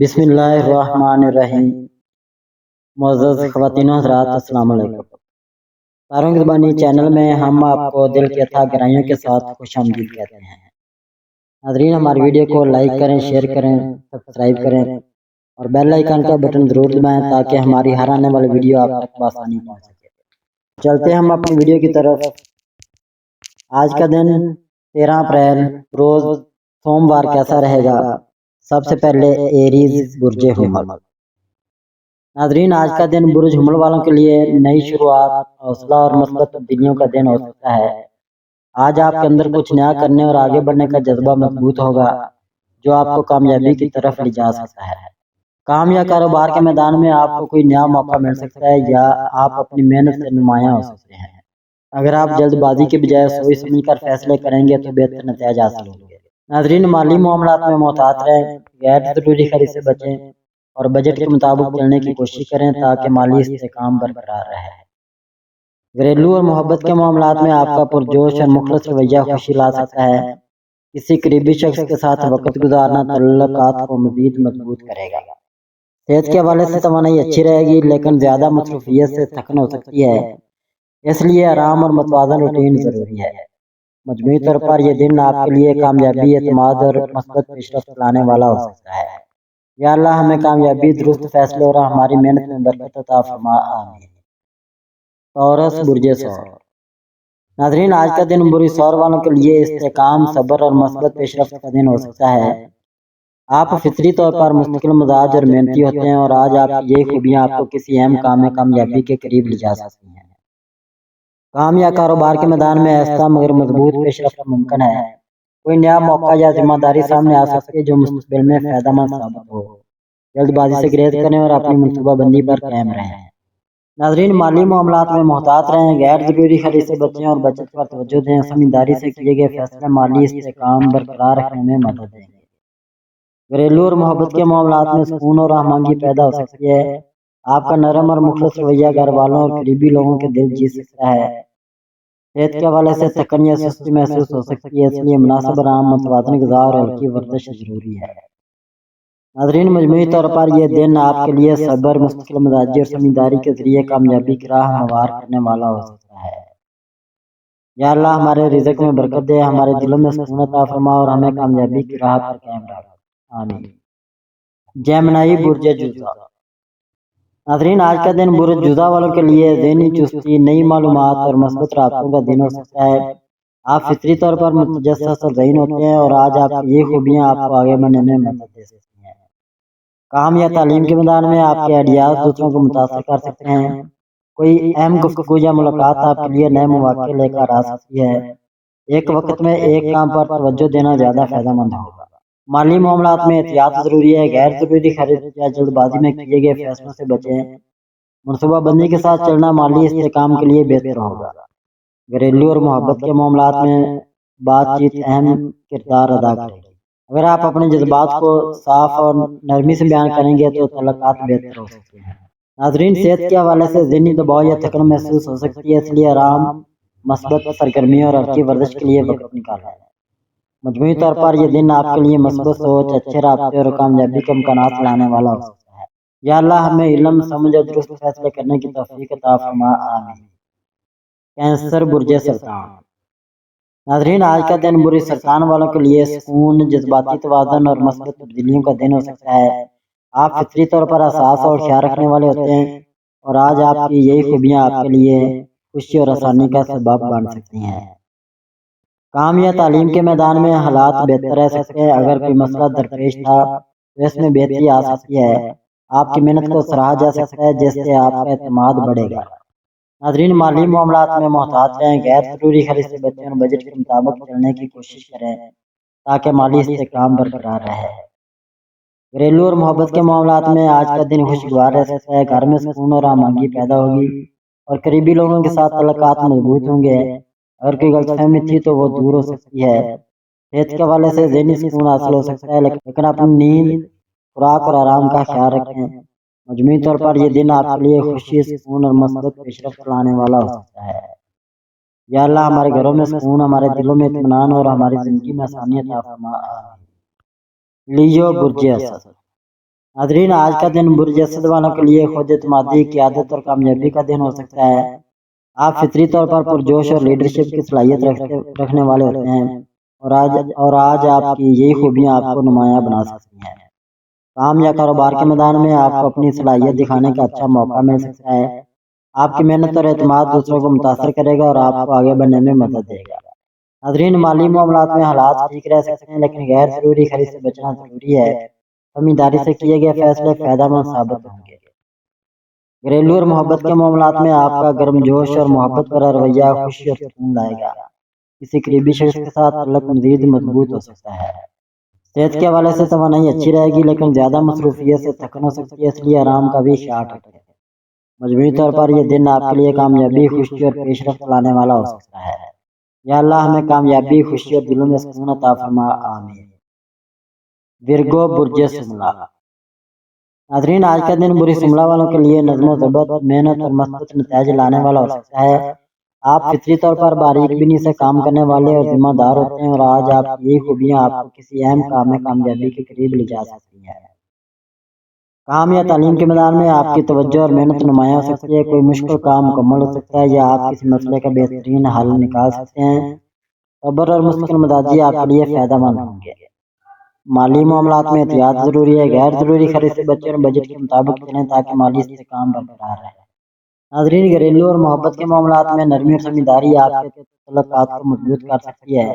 بسم اللہ الرحمن الرحیم۔ معزز خواتین و حضرات، السلام علیکم۔ تاروں کی زبانی چینل میں ہم آپ کو دل کی اتھا گہرائیوں کے ساتھ خوش آمدید کہتے ہیں۔ ناظرین، ہماری ویڈیو کو لائک کریں، شیئر کریں، سبسکرائب کریں اور بیل آئیکن کا بٹن ضرور دبائیں تاکہ ہماری ہر آنے والی ویڈیو آپ تک بآسانی پہنچ سکے۔ چلتے ہیں ہم اپنی ویڈیو کی طرف۔ آج کا دن 13 اپریل روز سوموار کیسا رہے گا؟ سب سے پہلے ایریز برج حمل۔ ناظرین، آج کا دن برج حمل والوں کے لیے نئی شروعات، حوصلہ اور مثبت تبدیلیوں کا دن ہو سکتا ہے۔ آج آپ کے اندر کچھ نیا کرنے اور آگے بڑھنے کا جذبہ مضبوط ہوگا جو آپ کو کامیابی کی طرف لے جا سکتا ہے۔ کام یا کاروبار کے میدان میں آپ کو کوئی نیا موقع مل سکتا ہے یا آپ اپنی محنت سے نمایاں ہو سکتے ہیں۔ اگر آپ جلد بازی کے بجائے سوچ سمجھ کر فیصلے کریں گے تو بہتر نتائج حاصل ہوں گے۔ ناظرین، مالی معاملات میں محتاط رہیں، غیر ضروری خرید سے بچیں اور بجٹ کے مطابق چلنے کی کوشش کریں تاکہ مالی استحکام برقرار رہے۔ گھریلو اور محبت کے معاملات میں آپ کا پرجوش اور مخلص رویہ خوشی لا سکتا ہے۔ کسی قریبی شخص کے ساتھ وقت گزارنا تعلقات کو مزید مضبوط کرے گا۔ صحت کے حوالے سے توانائی اچھی رہے گی لیکن زیادہ مصروفیت سے تھکن ہو سکتی ہے، اس لیے آرام اور متوازن روٹین ضروری ہے۔ مجموعی طور پر یہ دن آپ کے لیے کامیابی، اعتماد اور مثبت پیش رفت لانے والا ہو سکتا ہے۔ یا اللہ ہمیں کامیابی، درست فیصلے اور ہماری محنت میں برکت عطا فرما، آمین۔ توراس برج ثور۔ ناظرین، آج کا دن برج ثور والوں کے لیے استحکام، صبر اور مثبت پیش رفت کا دن ہو سکتا ہے۔ آپ فطری طور پر مستقل مزاج اور محنتی ہوتے ہیں اور آج آپ کی یہ خوبیاں آپ کو کسی اہم کام میں کامیابی کے قریب لے جا سکتی ہیں۔ کام یا کاروبار کے میدان میں ایسا مگر مضبوط پیش رفت ممکن ہے۔ کوئی نیا موقع یا ذمہ داری سامنے آ سکتی ہے جو مستقبل میں فائدہ مند ثابت ہو۔ جلد بازی سے گریز کریں اور اپنی منصوبہ بندی پر قائم رہیں۔ ناظرین، مالی معاملات میں محتاط رہیں، غیر ضروری خرید سے بچیں اور بچت پر توجہ دیں۔ سمجھداری سے کیے گئے فیصلے مالی استحکام برقرار رکھنے میں مدد دیں گے۔ گھریلو اور محبت کے معاملات میں سکون اور ہم آہنگی پیدا ہو سکتی ہے۔ آپ کا نرم اور مخلص رویہ گھر والوں اور قریبی لوگوں کے دل جیت سکتا ہے۔ صحت کے حوالے سے تھکن یا سستی محسوس ہو سکتی ہے، اس لیے مناسب آرام، متوازن غذا اور ہلکی ورزش ضروری ہے۔ ناظرین، مجموعی طور پر یہ دن آپ کے لیے صبر، مستقل مزاجی اور سمجھداری کے ذریعے کامیابی کی راہ ہموار کرنے والا ہو سکتا ہے۔ یا اللہ ہمارے رزق میں برکت دے، ہمارے دلوں میں سکون عطا فرما اور ہمیں کامیابی کی راہ پر قائم رکھ، آمین۔ جیمنائی برج جوزا۔ ناظرین، آج کا دن برج جوزا والوں کے لیے ذہنی چستی، نئی معلومات اور مثبت رابطوں کا دن ہو سکتا ہے۔ آپ فطری طور پر متجسس اور ذہین ہوتے ہیں اور آج آپ کی یہ خوبیاں آپ کو آگے بڑھنے میں مدد دے سکتی ہیں۔ کام یا تعلیم کے میدان میں آپ کے آئیڈیاز دوسروں کو متاثر کر سکتے ہیں۔ کوئی اہم گفتگو یا ملاقات آپ کے لیے نئے مواقع لے کر آ سکتی ہے۔ ایک وقت میں ایک کام پر توجہ دینا زیادہ فائدہ مند ہوگا۔ مالی معاملات میں احتیاط ضروری ہے، غیر ضروری خرید یا جلد بازی میں کیے گئے فیصلوں سے بچیں۔ منصوبہ بندی کے ساتھ چلنا مالی استحکام کے لیے بہتر ہوگا۔ گھریلو اور محبت کے معاملات میں بات چیت اہم کردار ادا کرے گی۔ اگر آپ اپنے جذبات کو صاف اور نرمی سے بیان کریں گے تو تعلقات بہتر ہو سکتے ہیں۔ ناظرین، صحت کے حوالے سے ذہنی دباؤ یا تھکن محسوس ہو سکتی ہے، اس لیے آرام، مثبت سرگرمیوں اور ہلکی ورزش کے لیے وقت نکالیں۔ مجموعی طور پر یہ دن آپ کے لیے مثبت سوچ، اچھے رابطے اور کامیابی کے امکانات لانے والا ہو سکتا ہے۔ یا اللہ ہمیں علم، سمجھ اور درست فیصلے کرنے کی توفیق عطا فرما، آمین۔ کینسر برج سرطان۔ ناظرین، آج کا دن برج سرطان والوں کے لیے سکون، جذباتی توازن اور مثبت تبدیلیوں کا دن ہو سکتا ہے۔ آپ فطری طور پر حساس اور خیال رکھنے والے ہوتے ہیں اور آج آپ کی یہی خوبیاں آپ کے لیے خوشی اور آسانی کا سبب بن سکتی ہیں۔ کام یا تعلیم کے میدان میں حالات بہتر رہ سکتے ہیں۔ اگر کوئی مسئلہ درپیش تھا تو اس میں بہتری آ سکتی ہے۔ آپ کی محنت کو سراہا جا سکتا ہے جس سے آپ کا اعتماد بڑھے گا۔ ناظرین، مالی معاملات میں محتاط رہیں، غیر ضروری خرید سے بچیں اور بجٹ کے مطابق چلنے کی کوشش کریں تاکہ مالی استحکام برقرار رہے۔ گھریلو اور محبت کے معاملات میں آج کا دن خوشگوار رہ سکتا ہے۔ گھر میں سکون اور ہم آہنگی پیدا ہوگی اور قریبی لوگوں کے ساتھ تعلقات مضبوط ہوں گے۔ اگر کوئی غلط فہمی تھی تو وہ دور ہو سکتی ہے۔ صحت کے حوالے سے ذہنی سکون حاصل ہو سکتا ہے لیکن اپنی نیند، خوراک اور آرام کا خیال رکھیں۔ مجموعی طور پر یہ دن آپ کے لیے خوشی، سکون اور مثبت پیش رفت لانے والا ہو سکتا ہے۔ یا اللہ ہمارے گھروں میں سکون، ہمارے دلوں میں اطمینان اور ہماری زندگی میں آسانی عطا فرما، آمین۔ لیو برج اسد۔ ناظرین، آج کا دن برج اسد والوں کے لیے خود اعتمادی، قیادت اور کامیابی کا دن ہو سکتا ہے۔ آپ فطری طور پر پرجوش اور لیڈرشپ کی صلاحیت رکھنے والے ہوتے ہیں، اور آج آپ کی یہی خوبیاں آپ کو نمایاں بنا سکتی ہیں۔ کام یا کاروبار کے میدان میں آپ کو اپنی صلاحیت دکھانے کا اچھا موقع مل سکتا ہے۔ آپ کی محنت اور اعتماد دوسروں کو متاثر کرے گا اور آپ کو آگے بڑھنے میں مدد دے گا۔ ناظرین، مالی معاملات میں حالات ٹھیک رہ سکتے ہیں، لیکن غیر ضروری خرید سے بچنا ضروری ہے۔ سمجھداری سے کیے گئے فیصلے فائدہ مند ثابت ہوں گے۔ گھریلو اور محبت کے معاملات میں آپ کا گرم جوش اور محبت بھرا رویہ خوشی اور سکون لائے گا۔ کسی قریبی شخص کے ساتھ تعلق مزید مضبوط ہو سکتا ہے۔ صحت کے حوالے سے توانائی اچھی رہے گی، لیکن زیادہ مصروفیت سے تھکن ہو سکتی ہے، اس لیے آرام کا بھی خیال رکھیں۔ مجموعی طور پر یہ دن آپ کے لیے کامیابی، خوشی اور پیش رفت لانے والا ہو سکتا ہے۔ یا اللہ ہمیں کامیابی، خوشی اور دلوں میں سکون عطا فرما، آمین۔ ورگو، برج سملہ۔ ناظرین، آج کا دن برج سملہ والوں کے لیے نظم و ضبط، محنت اور مثبت نتائج لانے والا ہو سکتا ہے۔ آپ فطری طور پر باریک بینی سے کام کرنے والے اور ذمہ دار ہوتے ہیں، اور آج آپ کی یہی خوبیاں آپ کو کسی اہم کام میں کامیابی کے قریب لے جا سکتی ہیں۔ کام یا تعلیم کے میدان میں آپ کی توجہ اور محنت نمایاں ہو سکتی ہے۔ کوئی مشکل کام مکمل ہو سکتا ہے، یا آپ کسی مسئلے کا بہترین حل نکال سکتے ہیں۔ صبر اور مستقل مزاجی آپ کے لیے فائدہ مند ہوں گے۔ مالی معاملات میں احتیاط ضروری ہے، غیر ضروری خرید سے بچیں اور بجٹ کے مطابق چلیں تاکہ مالی استحکام برقرار رہے۔ ناظرین، گھریلو اور محبت کے معاملات میں نرمی اور سمجھداری آپ کے تعلقات کو مضبوط کر سکتی ہے۔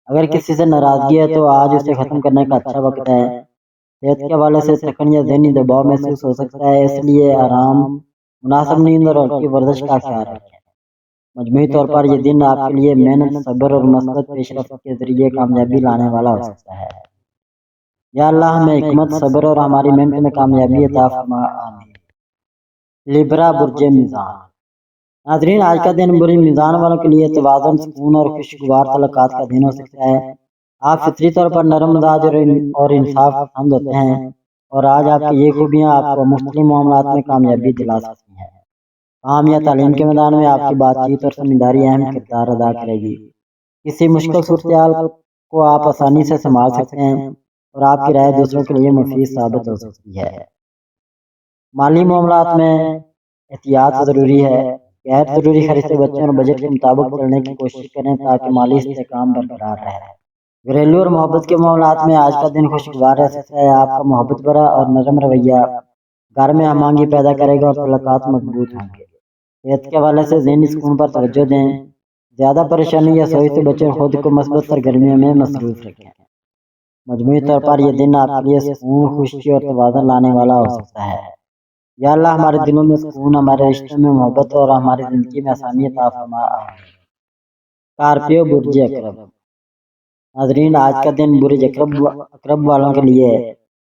اگر کسی سے ناراضگی ہے تو آج اسے ختم کرنے کا اچھا وقت ہے۔ صحت کے حوالے سے تھکن یا ذہنی دباؤ محسوس ہو سکتا ہے، اس لیے آرام، مناسب نیند اور ہلکی ورزش کا خیال رکھیں۔ مجموعی طور پر یہ دن آپ کے لیے محنت، صبر اور مثبت پیش رفت کے ذریعے کامیابی لانے والا ہو سکتا ہے۔ یا اللہ ہمیں حکمت، صبر اور ہماری محنت میں کامیابی عطا فرما، آمین۔ لیبرا، برج میزان۔ ناظرین، آج کا دن برج میزان والوں کے لیے توازن، سکون اور خوشگوار تعلقات کا دن ہو سکتا ہے۔ آپ فطری طور پر نرم مزاج اور انصاف پسند ہوتے ہیں، اور آج آپ کی یہ خوبیاں آپ کو مختلف معاملات میں کامیابی دلا سکتی ہیں۔ کام یا تعلیم کے میدان میں آپ کی بات چیت اور سمجھداری اہم کردار ادا کرے گی۔ کسی مشکل صورتحال کو آپ آسانی سے سنبھال سکتے ہیں، اور آپ کی رائے دوسروں کے لیے مفید ثابت ہو سکتی ہے۔ مالی معاملات میں احتیاط ضروری ہے، غیر ضروری خرید سے بچیں اور بجٹ کے مطابق چلنے کی کوشش کریں تاکہ مالی استحکام برقرار رہے۔ گھریلو اور محبت کے معاملات میں آج کا دن خوشگوار رہ سکتا ہے۔ آپ کا محبت بھرا اور نرم رویہ گھر میں ہم آہنگی پیدا کرے گا اور تعلقات مضبوط ہوں گے۔ صحت کے حوالے سے ذہنی سکون پر توجہ دیں، زیادہ پریشانی یا سوچ سے بچیں اور خود کو مثبت سرگرمیوں میں مصروف رکھیں۔ مجموعی طور پر یہ دن آپ کے لیے سکون، خوشی اور توازن لانے والا ہو سکتا ہے۔ یا اللہ ہمارے دلوں میں سکون، ہمارے رشتوں میں محبت اور ہماری زندگی میں آسانی عطا فرما، آمین۔ اسکارپیو، برج عقرب۔ ناظرین، آج کا دن برج عقرب والوں کے لیے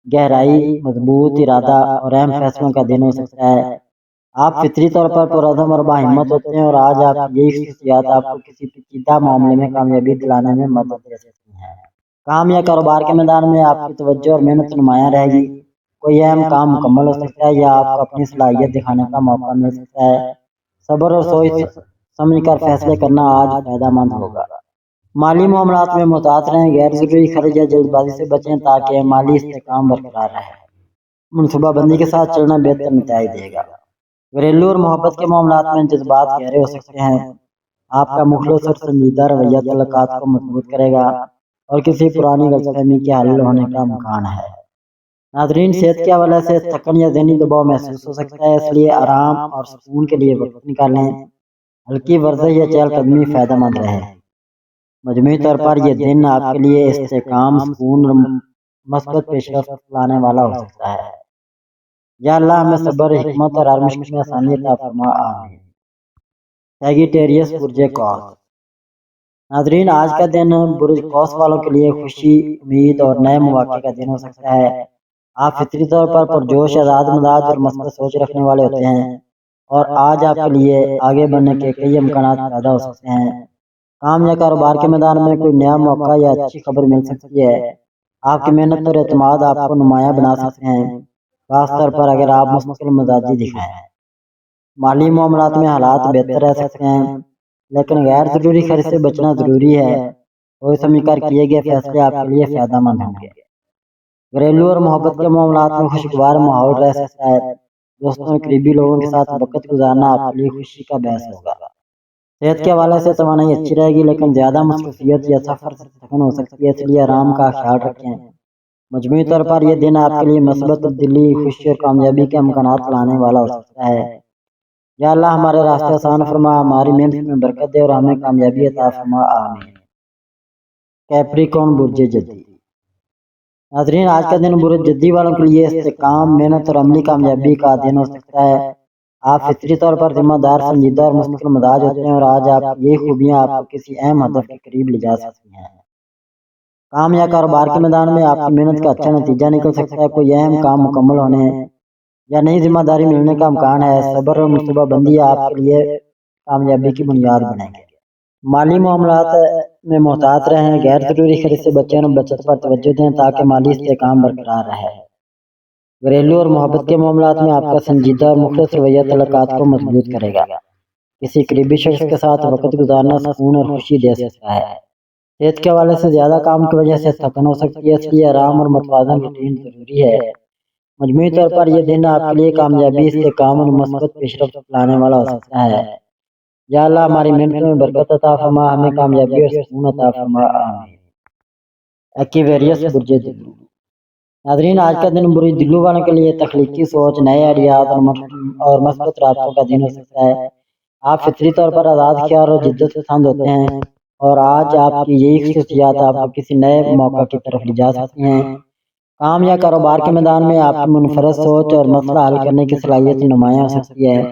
گہرائی، مضبوط ارادہ اور اہم فیصلوں کا دن ہو سکتا ہے۔ آپ فطری طور پر پرعزم اور باہمت ہوتے ہیں، اور آج آپ کی یہی خصوصیات آپ کو کسی پیچیدہ معاملے میں کامیابی دلانے میں مدد دے سکتی ہیں۔ کام یا کاروبار کے میدان میں آپ کی توجہ اور محنت نمایاں رہے گی۔ کوئی اہم کام مکمل ہو سکتا ہے، یا آپ کو اپنی صلاحیت دکھانے کا موقع مل سکتا ہے۔ صبر اور سوچ سمجھ کر فیصلے کرنا آج فائدہ مند ہوگا۔ مالی معاملات میں محتاط رہیں، غیر ضروری خرچ یا جلد بازی سے بچیں تاکہ مالی استحکام برقرار رہے۔ منصوبہ بندی کے ساتھ چلنا بہتر نتائج دے گا۔ گھریلو اور محبت کے معاملات میں جذبات گہرے ہو سکتے ہیں۔ آپ کا مخلص اور سنجیدہ رویہ تعلقات کو مضبوط کرے گا، اور کسی پرانی غلط فہمی کے حل ہونے کا امکان ہے۔ ناظرین، صحت کے حوالے سے تھکن یا ذہنی دباؤ محسوس ہو سکتا ہے، اس لیے آرام اور سکون کے لیے وقت نکالیں۔ ہلکی ورزش یا چہل قدمی فائدہ مند رہے۔ مجموعی طور پر یہ دن آپ کے لیے استحکام، سکون اور مثبت پیش رفت لانے والا ہو سکتا ہے۔ یا اللہ ہمیں صبر، حکمت اور ہر مشکل میں آسانی عطا فرما، آمین۔ سیگیٹیریس، برج قوس۔ ناظرین، آج کا دن برج قوس والوں کے لیے خوشی، امید اور نئے مواقع کا دن ہو سکتا ہے۔ آپ فطری طور پر پرجوش، آزاد مزاج اور مثبت سوچ رکھنے والے ہوتے ہیں، اور آج آپ کے لیے آگے بڑھنے کے کئی امکانات پیدا ہو سکتے ہیں۔ کام یا کاروبار کے میدان میں کوئی نیا موقع یا اچھی خبر مل سکتی ہے۔ آپ کی محنت اور اعتماد آپ کو نمایاں بنا سکتے ہیں، خاص طور پر اگر آپ مستقل مزاجی دکھائیں۔ مالی معاملات میں حالات بہتر رہ سکتے ہیں، لیکن غیر ضروری خرچ سے بچنا ضروری ہے۔ سوچ سمجھ کر کیے گئے فیصلے آپ کے لیے فائدہ مند ہوں گے۔ گھریلو اور محبت کے معاملات میں خوشگوار ماحول رہ سکتا ہے۔ دوستوں اور قریبی لوگوں کے ساتھ وقت گزارنا آپ کے لیے خوشی کا باعث ہوگا۔ صحت کے حوالے سے توانائی اچھی رہے گی، لیکن زیادہ مصروفیت یا سفر سے تھکن ہو سکتی ہے، اس لیے آرام کا خیال رکھیں۔ مجموعی طور پر یہ دن آپ کے لیے مثبت تبدیلی، خوشی اور کامیابی کے امکانات لانے والا ہو سکتا ہے۔ یا اللہ ہمارے راستے آسان فرما، ہماری محنت میں برکت دے اور ہمیں کامیابی عطا فرما، آمین۔ کیپریکارن برج جدی۔ ناظرین، آج کا دن برج جدی والوں کے لیے استحکام، محنت اور عملی کامیابی کا دن ہو سکتا ہے۔ آپ فطری طور پر ذمہ دار، سنجیدہ اور مستقل مزاج ہوتے ہیں، اور آج آپ کی یہی خوبیاں آپ کو کسی اہم ہدف کے قریب لے جا سکتی ہیں۔ کام یا کاروبار کے میدان میں آپ کی محنت کا اچھا نتیجہ نکل سکتا ہے۔ کوئی اہم کام مکمل ہونے یا نئی ذمہ داری ملنے کا امکان ہے۔ صبر اور منصوبہ بندی آپ کے لیے کامیابی کی بنیاد بنائیں گے۔ مالی معاملات میں محتاط رہیں، غیر ضروری خرچ سے بچیں اور بچت پر توجہ دیں تاکہ مالی استحکام برقرار رہے۔ گھریلو اور محبت کے معاملات میں آپ کا سنجیدہ اور مخلص رویہ تعلقات کو مضبوط کرے گا۔ کسی قریبی شخص کے ساتھ وقت گزارنا سکون اور خوشی دے سکتا ہے۔ صحت کے حوالے سے زیادہ کام کی وجہ سے تھکن ہو سکتی ہے، اس لیے آرام اور متوازن روٹین ضروری ہے۔ مجموعی طور پر یہ دن آپ کے لیے کامیابی، استحکام اور مثبت پیش رفت لانے والا ہو سکتا ہے۔ یا اللہ ہماری محنتوں میں برکت عطا فرما، ہمیں کامیابی اور سکون عطا فرما، آمین۔ ایکویریس برج دلو۔ ناظرین، آج کا دن برج دلو والوں کے لیے تخلیقی سوچ، نئے آئیڈیاز اور مثبت رابطوں کا دن ہو سکتا ہے۔ آپ فطری طور پر آزاد خیال اور جدت پسند ہوتے ہیں، اور آج آپ کی یہی خصوصیات آپ کو کسی نئے موقع کی طرف لے جا سکتی ہیں۔ کام یا کاروبار کے میدان میں آپ کی منفرد سوچ اور مسئلہ حل کرنے کی صلاحیت نمایاں ہو سکتی ہے۔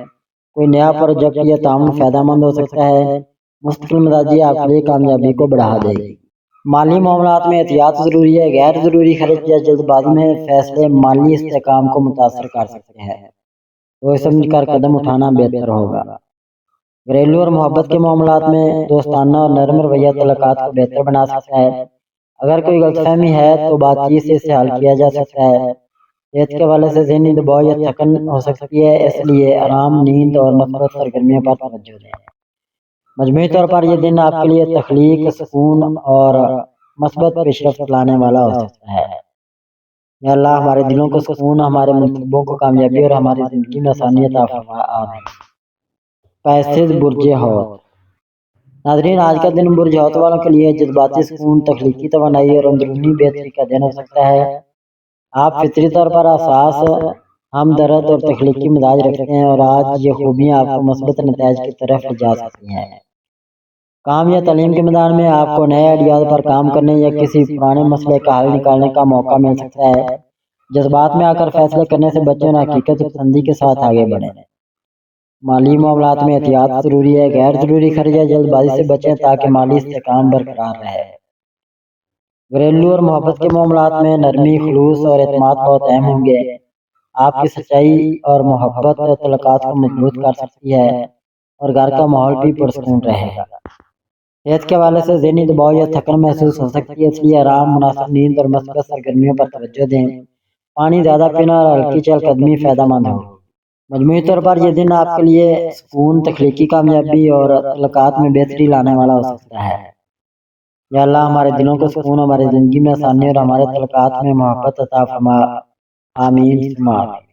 کوئی نیا پروجیکٹ یا تعاون فائدہ مند ہو سکتا ہے۔ مستقل مزاجی آپ کے لیے کامیابی کو بڑھا دے گی۔ مالی معاملات میں احتیاط ضروری ہے، غیر ضروری خرچ یا جلد بازی میں فیصلے مالی استحکام کو متاثر کر سکتے ہیں، سوچ سمجھ کر قدم اٹھانا بہتر ہوگا۔ گھریلو اور محبت کے معاملات میں دوستانہ اور نرم رویہ تعلقات کو بہتر بنا سکتا ہے۔ اگر کوئی غلط فہمی ہے تو بات چیت سے اسے حل کیا جا سکتا ہے۔ صحت کے حوالے سے ذہنی دباؤ یا تھکن ہو سکتی ہے، اس لیے آرام، نیند اور مثبت سرگرمیوں پر توجہ دیں۔ مجموعی طور پر یہ دن آپ کے لیے تخلیق، سکون اور مثبت پیش رفت لانے والا ہو سکتا ہے۔ یا اللہ ہمارے دلوں کو سکون، ہمارے منصوبوں کو کامیابی اور ہماری زندگی میں آسانی عطا فرما، آمین۔ پیسز برج حوت۔ ناظرین، آج کا دن برج حوت والوں کے لیے جذباتی سکون، تخلیقی توانائی اور اندرونی بہتری کا دن ہو سکتا ہے۔ آپ فطری طور پر حساس، ہمدرد اور تخلیقی مزاج رکھتے ہیں، اور آج یہ خوبیاں آپ کو مثبت نتائج کی طرف لے جا سکتی ہیں۔ کام یا تعلیم کے میدان میں آپ کو نئے آئیڈیاز پر کام کرنے یا کسی پرانے مسئلے کا حل نکالنے کا موقع مل سکتا ہے۔ جذبات میں آ کر فیصلے کرنے سے بچیں اور حقیقت پسندی کے ساتھ آگے بڑھیں۔ مالی معاملات میں احتیاط ضروری ہے، غیر ضروری خرچ یا جلد بازی سے بچیں تاکہ مالی استحکام برقرار رہے۔ گھریلو اور محبت کے معاملات میں نرمی، خلوص اور اعتماد بہت اہم ہوں گے۔ آپ کی سچائی اور محبت تعلقات کو مضبوط کر سکتی ہے، اور گھر کا ماحول بھی پرسکون رہے گا۔ صحت کے حوالے سے ذہنی دباؤ یا تھکن محسوس ہو سکتی ہے، اس لیے آرام، مناسب نیند اور مثبت سرگرمیوں پر توجہ دیں۔ پانی زیادہ پینا اور ہلکی چہل قدمی فائدہ مند ہو۔ مجموعی طور پر یہ دن آپ کے لیے سکون، تخلیقی کامیابی اور تعلقات میں بہتری لانے والا ہو سکتا ہے۔ یا اللہ ہمارے دلوں کو سکون، ہماری زندگی میں آسانی اور ہمارے تعلقات میں محبت عطا فرما، آمین ثم آمین۔